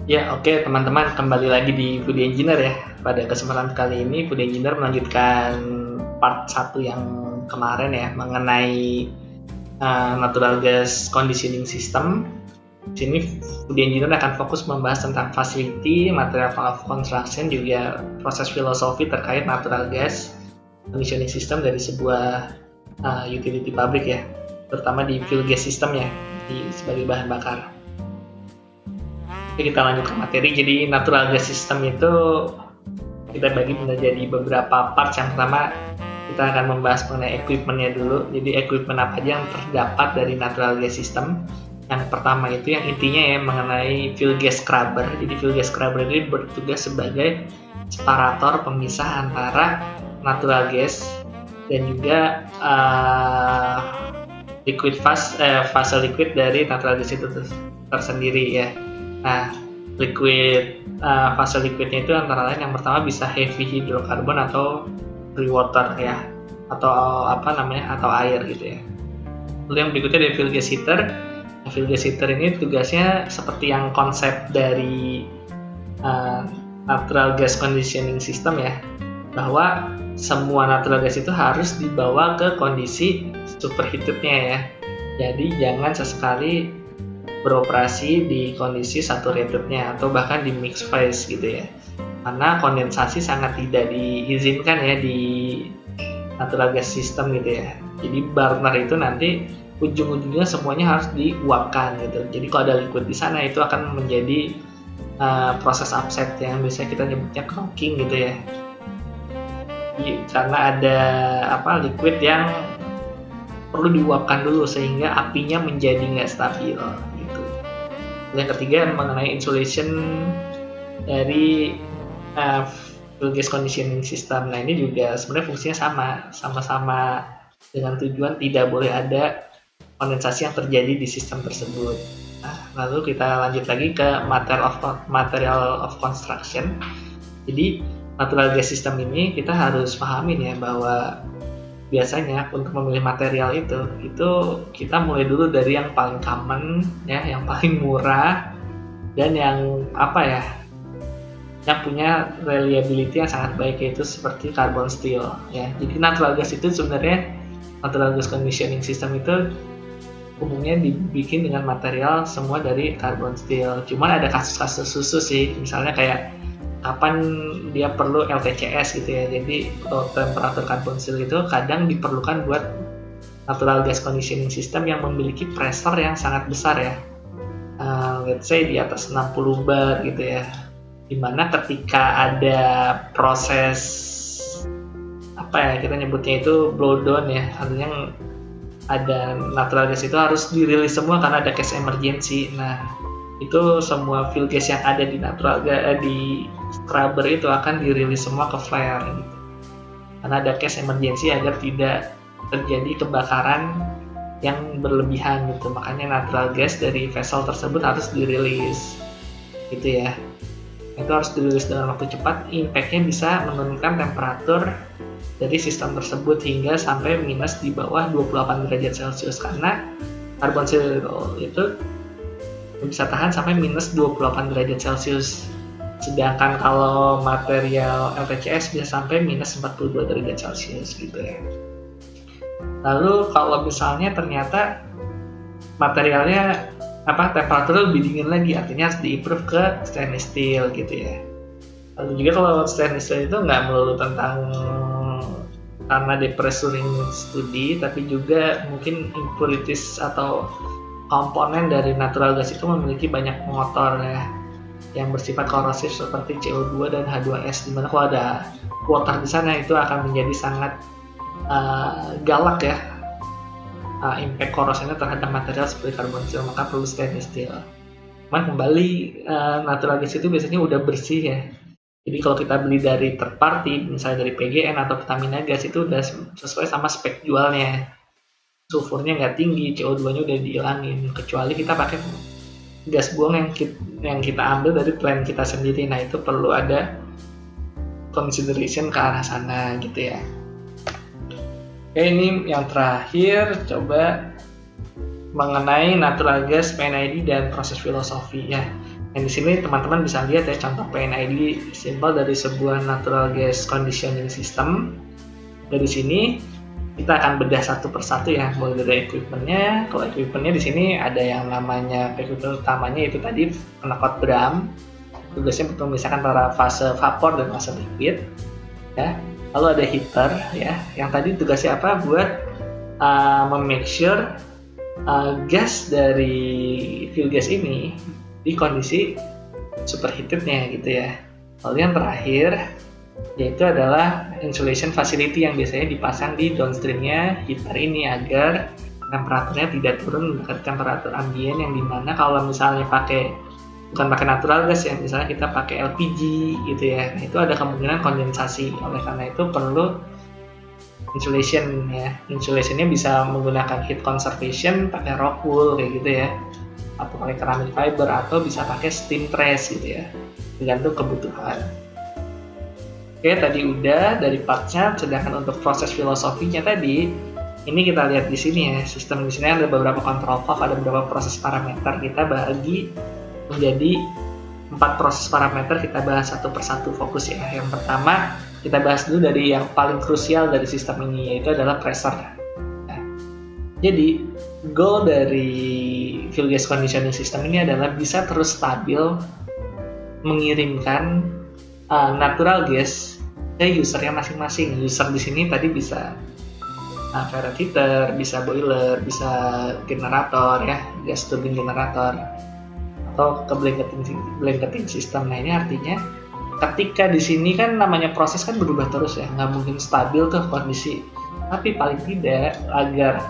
Ya, oke teman-teman, kembali lagi di Food Engineer ya. Pada kesempatan kali ini Food Engineer melanjutkan part 1 yang kemarin ya, mengenai natural gas conditioning system. Di sini Food Engineer akan fokus membahas tentang facility, material of construction, juga proses filosofi terkait natural gas conditioning system dari sebuah utility pabrik ya, terutama di fuel gas system ya, sebagai bahan bakar. Oke, kita lanjut ke materi. Jadi natural gas system itu kita bagi menjadi beberapa parts. Yang pertama kita akan membahas mengenai equipment-nya dulu. Jadi equipment apa aja yang terdapat dari natural gas system. Yang pertama itu yang intinya ya mengenai fuel gas scrubber. Jadi fuel gas scrubber ini bertugas sebagai separator pemisah antara natural gas dan juga fase liquid dari natural gas itu tersendiri ya. Nah, fase liquidnya itu antara lain yang pertama bisa heavy hydrocarbon atau free water ya, atau atau air gitu ya. Lalu yang berikutnya ada fuel gas heater. Nah, fuel gas heater ini tugasnya seperti yang konsep dari natural gas conditioning system ya, bahwa semua natural gas itu harus dibawa ke kondisi superheatednya ya. Jadi jangan sesekali beroperasi di kondisi saturatednya atau bahkan di mixed phase gitu ya, karena kondensasi sangat tidak diizinkan ya di natural gas system gitu ya. Jadi burner itu nanti ujung-ujungnya semuanya harus diuapkan gitu. Jadi kalau ada liquid di sana itu akan menjadi proses upset yang biasanya kita nyebutnya cracking gitu ya. Karena ada liquid yang perlu diuapkan dulu sehingga apinya menjadi nggak stabil gitu. Yang ketiga mengenai insulation dari fuel gas conditioning system. Nah ini juga sebenarnya fungsinya sama-sama dengan tujuan tidak boleh ada kondensasi yang terjadi di sistem tersebut. Nah, lalu kita lanjut lagi ke material of construction. Jadi natural gas system ini kita harus pahamin ya bahwa biasanya untuk memilih material itu kita mulai dulu dari yang paling common ya, yang paling murah dan yang yang punya reliability yang sangat baik, yaitu seperti carbon steel ya. Jadi natural gas itu sebenarnya natural gas conditioning system itu umumnya dibikin dengan material semua dari carbon steel. Cuman ada kasus-kasus khusus sih, misalnya kayak kapan dia perlu LTCS gitu ya. Jadi low temperature carbon steel itu kadang diperlukan buat natural gas conditioning system yang memiliki pressure yang sangat besar ya. Let's say di atas 60 bar gitu ya. Dimana ketika ada proses kita nyebutnya itu blow down ya, artinya ada natural gas itu harus dirilis semua karena ada gas emergency. Nah itu semua fuel gas yang ada di di scrubber itu akan dirilis semua ke flare gitu. Karena ada gas emergency agar tidak terjadi kebakaran yang berlebihan gitu. Makanya natural gas dari vessel tersebut harus dirilis gitu ya. Itu harus dirilis dengan waktu cepat. Impact-nya bisa menurunkan temperatur dari sistem tersebut hingga sampai minus di bawah 28 derajat Celcius, karena carbon steel itu bisa tahan sampai minus 28 derajat Celcius. Sedangkan kalau material LTCS bisa sampai minus 42 derajat Celcius gitu ya. Lalu kalau misalnya ternyata materialnya temperaturnya lebih dingin lagi, artinya harus di-improve ke stainless steel gitu ya. Lalu juga kalau stainless steel itu nggak melulu tentang karena depressuring studi, tapi juga mungkin impurities atau komponen dari natural gas itu memiliki banyak motor ya yang bersifat korosif seperti CO2 dan H2S, dimana kalau ada water di sana itu akan menjadi sangat galak ya impact korosinya terhadap material seperti carbon steel, maka perlu stainless steel. Cuman kembali natural gas itu biasanya udah bersih ya. Jadi kalau kita beli dari third party, misalnya dari PGN atau Pertamina Gas, itu udah sesuai sama spek jualnya. Sulfurnya nggak tinggi, CO2-nya udah dihilangin. Kecuali kita pakai gas buang yang kita ambil dari plant kita sendiri. Nah itu perlu ada consideration ke arah sana gitu ya. Oke, ini yang terakhir coba mengenai natural gas PNID dan proses filosofi ya. Dan di sini teman-teman bisa lihat ya contoh PNID simple dari sebuah natural gas conditioning system. Dari sini kita akan bedah satu persatu ya, mulai dari equipmentnya. Kalau equipmentnya di sini ada yang namanya equipment utamanya itu tadi knockout drum, tugasnya untuk memisahkan antara fase vapor dan fase liquid. Ya. Lalu ada heater ya, yang tadi tugasnya apa? Buat make sure gas dari fuel gas ini di kondisi superheatednya gitu ya. Lalu yang terakhir yaitu adalah insulation facility yang biasanya dipasang di downstreamnya heater ini agar temperaturnya tidak turun ke temperatur ambien, yang dimana kalau misalnya bukan pakai natural gas ya, misalnya kita pakai LPG gitu ya, nah itu ada kemungkinan kondensasi. Oleh karena itu perlu insulation ya. Insulationnya bisa menggunakan heat conservation pakai rock wool kayak gitu ya, atau pakai ceramic fiber, atau bisa pakai steam press gitu ya, tergantung kebutuhan. Oke, tadi udah dari partnya. Sedangkan untuk proses filosofinya tadi, ini kita lihat di sini ya, sistem di sini ada beberapa control valve, ada beberapa proses parameter. Kita bagi menjadi 4 proses parameter, kita bahas satu persatu fokus ya. Yang pertama kita bahas dulu dari yang paling krusial dari sistem ini, yaitu adalah pressure. Nah, jadi goal dari fuel gas conditioning system ini adalah bisa terus stabil mengirimkan natural gas ke usernya masing-masing. User di sini tadi bisa fire heater, bisa boiler, bisa generator ya, gas turbine generator, atau ke blanketing system. Nah ini artinya ketika di sini kan namanya proses kan berubah terus ya, nggak mungkin stabil tuh kondisi. Tapi paling tidak agar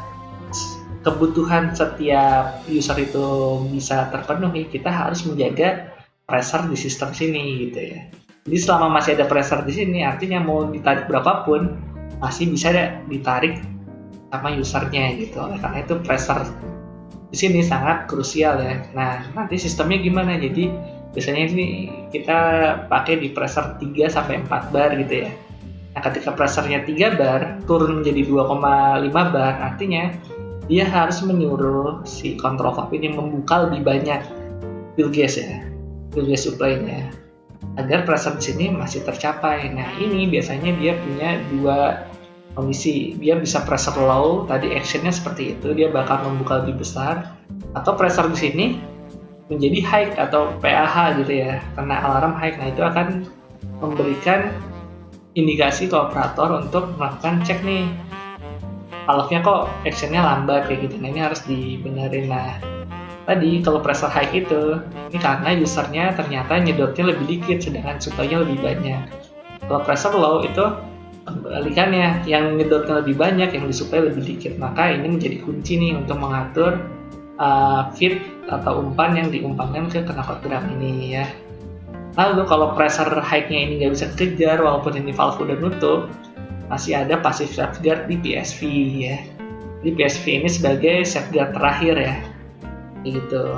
kebutuhan setiap user itu bisa terpenuhi, kita harus menjaga pressure di sistem sini gitu ya. Jadi selama masih ada pressure di sini, artinya mau ditarik berapapun masih bisa ditarik sama usernya gitu. Oleh karena itu pressure di sini sangat krusial ya. Nah nanti sistemnya gimana? Jadi biasanya ini kita pakai di pressure 3 sampai 4 bar gitu ya. Nah ketika pressurenya 3 bar turun menjadi 2,5 bar, artinya dia harus menyuruh si control valve ini membuka lebih banyak fuel gas ya, fuel gas supply-nya, agar pressure di sini masih tercapai. Nah ini biasanya dia punya dua kondisi. Dia bisa pressure low, tadi actionnya seperti itu, dia bakal membuka lebih besar, atau pressure di sini menjadi high atau PAH gitu ya, kena alarm high. Nah itu akan memberikan indikasi ke operator untuk melakukan cek nih, valve-nya kok actionnya lambat kayak gitu. Nah ini harus dibenerin. Nah tadi kalau pressure high itu ini karena usernya ternyata nyedotnya lebih dikit sedangkan supply-nya lebih banyak. Kalau pressure low itu kebalikannya, yang nyedotnya lebih banyak, yang disuplai lebih dikit. Maka ini menjadi kunci nih untuk mengatur feed atau umpan yang diumpankan ke knockout drum ini ya. Lalu kalau pressure high-nya ini nggak bisa kejar walaupun ini valve udah nutup, masih ada passive safeguard di PSV ya. Jadi PSV ini sebagai safeguard terakhir ya, gitu.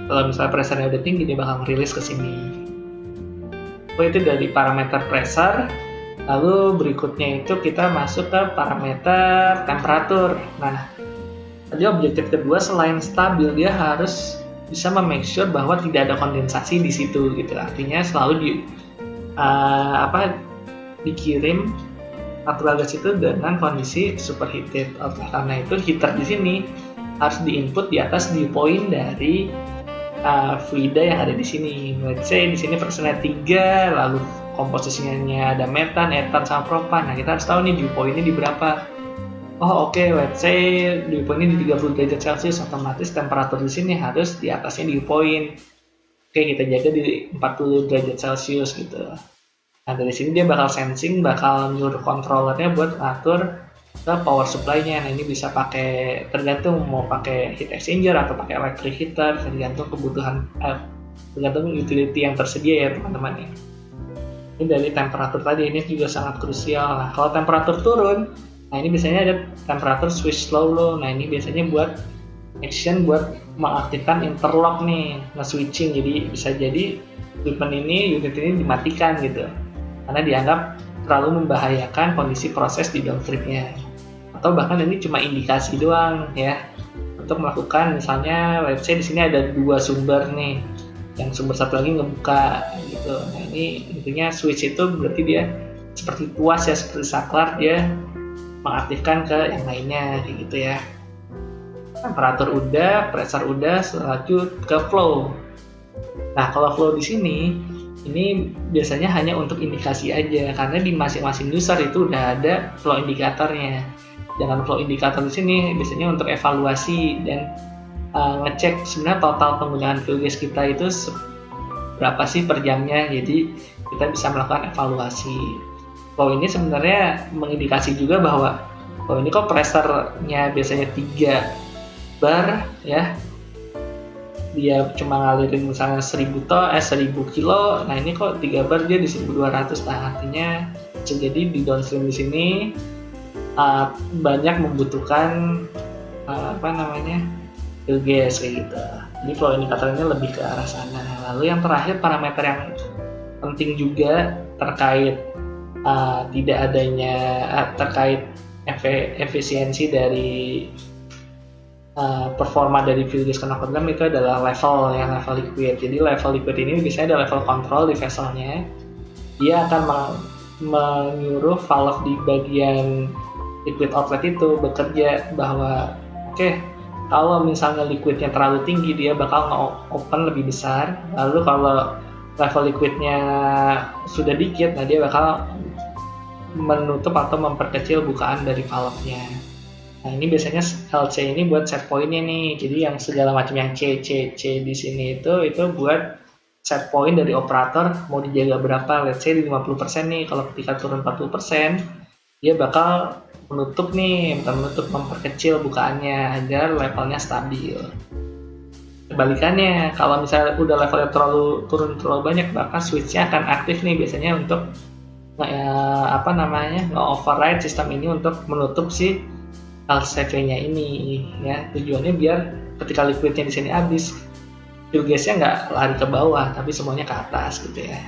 Kalau misalnya pressure-nya udah tinggi, dia bakal rilis ke sini. Itu dari parameter pressure. Lalu berikutnya itu kita masuk ke parameter temperatur. Nah, tadi objektif kedua selain stabil, dia harus bisa make sure bahwa tidak ada kondensasi di situ gitu. Artinya selalu dikirim natural gas itu dengan kondisi superheated. Karena itu heater di sini harus diinput di atas dew point dari fluida yang ada di sini. Let's say di sini persennya 3, lalu komposisinya ada metan, etan, sama propan. Nah kita harus tahu nih dew point-nya di berapa. Oh oke, let's say dew point-nya di 30 derajat Celcius, otomatis temperatur di sini harus di atasnya dew point. Oke, kita jaga di 40 derajat Celcius gitu. Nah dari sini dia bakal sensing, bakal nyuruh controllernya buat ngatur ke power supply-nya. Nah ini bisa pakai, tergantung mau pakai heat exchanger atau pakai electric heater, tergantung kebutuhan, tergantung utility yang tersedia ya teman-teman ya. Ini dari temperatur tadi, ini juga sangat krusial. Nah kalau temperatur turun, nah ini biasanya ada temperatur switch slow low. Nah ini biasanya buat action buat mengaktifkan interlock nih, nge-switching. Jadi bisa jadi unit ini dimatikan gitu, karena dianggap terlalu membahayakan kondisi proses di downstream-nya. Atau bahkan ini cuma indikasi doang ya, untuk melakukan misalnya let's say di sini ada 2 sumber nih yang sumber satu lagi ngebuka gitu. Nah ini intinya switch itu berarti dia seperti tuas ya, seperti saklar, dia mengaktifkan ke yang lainnya kayak gitu ya. Temperatur udah, pressure udah, lanjut ke flow. Nah kalau flow di sini ini biasanya hanya untuk indikasi aja, karena di masing-masing user itu udah ada flow indikatornya. Jangan flow indikator di sini biasanya untuk evaluasi dan ngecek sebenarnya total penggunaan fuel gas kita itu berapa sih per jamnya, jadi kita bisa melakukan evaluasi. Flow ini sebenarnya mengindikasi juga bahwa ini kok pressure-nya biasanya 3 bar ya, dia cuma ngalirin misalnya 1000 kilo, nah ini kok 3 bar dia di 1200, nah artinya bisa jadi di downstream di sini banyak membutuhkan fuel gas kayak gitu. Jadi flow indikatornya lebih ke arah sana. Lalu yang terakhir parameter yang penting juga terkait tidak adanya terkait efisiensi dari performa dari fuel gas knock dalam itu adalah level liquid. Jadi level liquid ini biasanya ada level control di vesselnya. Dia akan menyuruh valve di bagian liquid outlet itu bekerja bahwa kalau misalnya liquidnya terlalu tinggi dia bakal open lebih besar. Lalu kalau level liquidnya sudah dikit, nah dia bakal menutup atau memperkecil bukaan dari valve-nya. Nah ini biasanya LC ini buat set point-nya nih. Jadi yang segala macam yang C di sini itu buat set point dari operator mau dijaga berapa. Let's say di 50% nih, kalau ketika turun 40% dia bakal memperkecil bukaannya agar levelnya stabil. Kebalikannya, kalau misalnya udah levelnya turun terlalu banyak, maka switch-nya akan aktif nih biasanya untuk nge-override sistem ini untuk menutup si LCV-nya ini ya. Tujuannya biar ketika liquidnya di sini habis, fuel gasnya nggak lari ke bawah tapi semuanya ke atas gitu ya.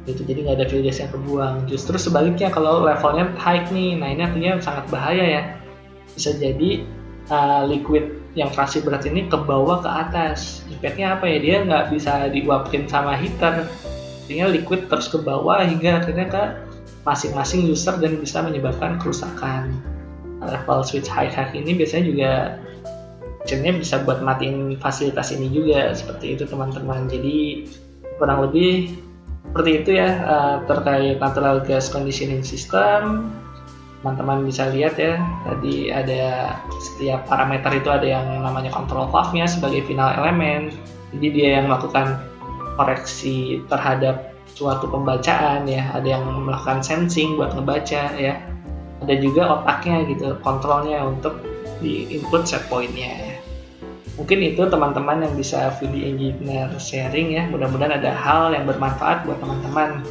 Gitu, jadi nggak ada fuel gas yang kebuang. Justru sebaliknya kalau levelnya high nih, nah ini artinya sangat bahaya ya. Bisa jadi liquid yang fraksi berat ini ke bawah ke atas. Impactnya apa ya? Dia nggak bisa diuapin sama heater, artinya liquid terus ke bawah hingga akhirnya ke masing-masing user dan bisa menyebabkan kerusakan. Level switch high ini biasanya juga optionnya bisa buat matiin fasilitas ini juga, seperti itu teman-teman. Jadi kurang lebih seperti itu ya terkait natural gas conditioning system. Teman-teman bisa lihat ya, tadi ada setiap parameter itu ada yang namanya control valve-nya sebagai final element. Jadi dia yang melakukan koreksi terhadap suatu pembacaan ya, ada yang melakukan sensing buat ngebaca ya. Ada juga otaknya gitu, kontrolnya untuk di input set point-nya. Mungkin itu teman-teman yang bisa VD Engineer sharing ya. Mudah-mudahan ada hal yang bermanfaat buat teman-teman.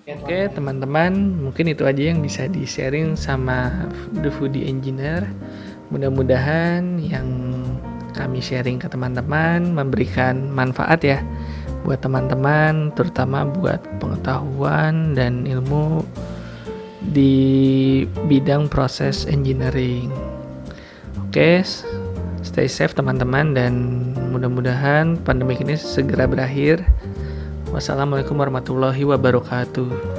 Oke teman-teman, mungkin itu aja yang bisa di-sharing sama The Foodie Engineer. Mudah-mudahan yang kami sharing ke teman-teman memberikan manfaat ya buat teman-teman, terutama buat pengetahuan dan ilmu di bidang proses engineering. Oke, stay safe teman-teman dan mudah-mudahan pandemi ini segera berakhir. Wassalamualaikum warahmatullahi wabarakatuh.